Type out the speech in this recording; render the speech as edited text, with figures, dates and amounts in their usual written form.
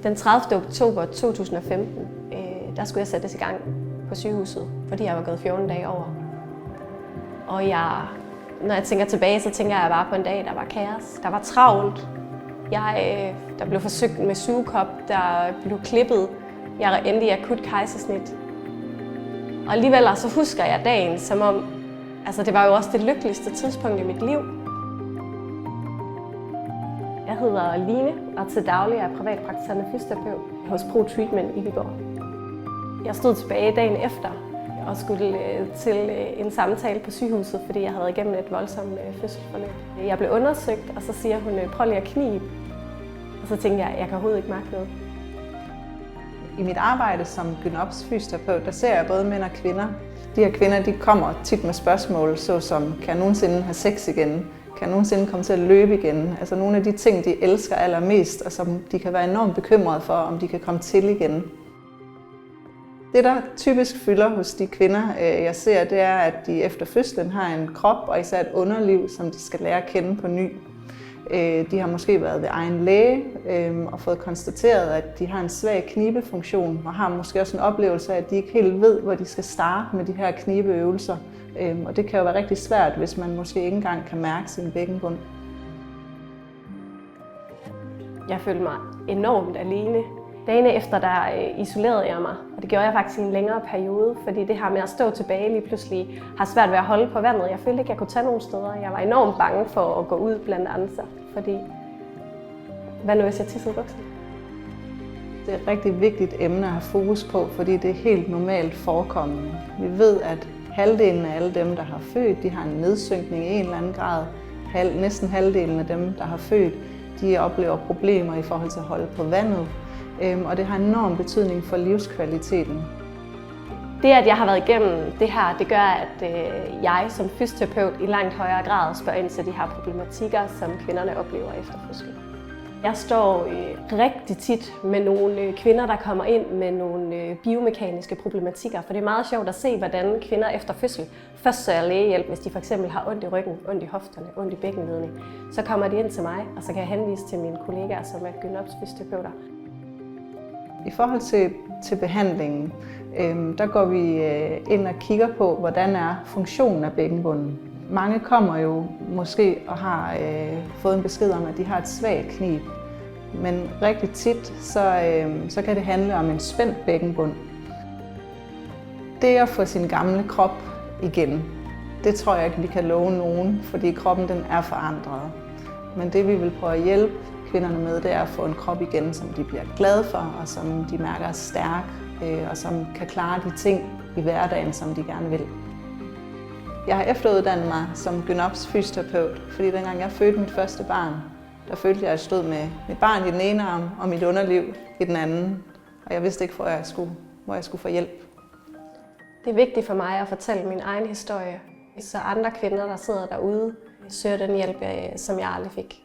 Den 30. oktober 2015, der skulle jeg sættes i gang på sygehuset, fordi jeg var gået 14 dage over. Og når jeg tænker tilbage, så tænker jeg bare på en dag, der var kaos. Der var travlt. Der blev forsøgt med sugekop, der blev klippet. Jeg endte i akut kejsersnit. Og alligevel så husker jeg dagen som om, det var jo også det lykkeligste tidspunkt i mit liv. Jeg hedder Line, og til daglig er jeg privatpraktiserende fysioterapeut hos Pro Treatment i Viborg. Jeg stod tilbage dagen efter og skulle til en samtale på sygehuset, fordi jeg havde været igennem et voldsomt fødselsforløb. Jeg blev undersøgt, og så siger hun, prøv lige at knibe. Og så tænkte jeg kan overhovedet ikke magte noget. I mit arbejde som gynopsfysioterapeut, der ser jeg både mænd og kvinder. De her kvinder, de kommer tit med spørgsmål, såsom, kan jeg nogensinde have sex igen? Kan jeg nogensinde komme til at løbe igen? Altså nogle af de ting, de elsker allermest, og som de kan være enormt bekymrede for, om de kan komme til igen. Det, der typisk fylder hos de kvinder, jeg ser, det er, at de efter fødslen har en krop og især et underliv, som de skal lære at kende på ny. De har måske været ved egen læge og fået konstateret, at de har en svag knibefunktion og har måske også en oplevelse af, at de ikke helt ved, hvor de skal starte med de her knibeøvelser. Og det kan jo være rigtig svært, hvis man måske ikke engang kan mærke sin bækkenbund. Jeg følte mig enormt alene. Dagene efter, der isolerede jeg mig, og det gjorde jeg faktisk i en længere periode, fordi det her med at stå tilbage lige pludselig har svært ved at holde på vandet. Jeg følte ikke, jeg kunne tage nogen steder. Jeg var enormt bange for at gå ud blandt andre, fordi hvad nu hvis jeg tissede i bukserne? Det er et rigtig vigtigt emne at have fokus på, fordi det er helt normalt forekommende. Vi ved, at halvdelen af alle dem, der har født, de har en nedsynkning i en eller anden grad. Næsten halvdelen af dem, der har født, de oplever problemer i forhold til at holde på vandet. Og det har enorm betydning for livskvaliteten. Det, at jeg har været igennem det her, det gør, at jeg som fysioterapeut i langt højere grad spørger ind til de her problematikker, som kvinderne oplever efter fødsel. Jeg står rigtig tit med nogle kvinder, der kommer ind med nogle biomekaniske problematikker, for det er meget sjovt at se, hvordan kvinder efter fødsel først søger lægehjælp, hvis de f.eks. har ondt i ryggen, ondt i hofterne, ondt i bækkenledning. Så kommer de ind til mig, og så kan jeg henvise til mine kollegaer, som er gynopsfysioterapeuter. I forhold til behandlingen, der går vi ind og kigger på, hvordan er funktionen af bækkenbunden. Mange kommer jo måske og har fået en besked om, at de har et svagt knib. Men rigtig tit, så kan det handle om en spændt bækkenbund. Det at få sin gamle krop igen, det tror jeg ikke, vi kan love nogen, fordi kroppen den er forandret. Men det vi vil prøve at hjælpe kvinderne med, det er at få en krop igen, som de bliver glade for, og som de mærker er stærk, og som kan klare de ting i hverdagen, som de gerne vil. Jeg har efteruddannet mig som gynopsfysioterapeut, fordi dengang jeg fødte mit første barn, der følte jeg, at jeg stod med mit barn i den ene arm og mit underliv i den anden. Og jeg vidste ikke, hvor jeg skulle få hjælp. Det er vigtigt for mig at fortælle min egen historie, så andre kvinder, der sidder derude, søger den hjælp, som jeg aldrig fik.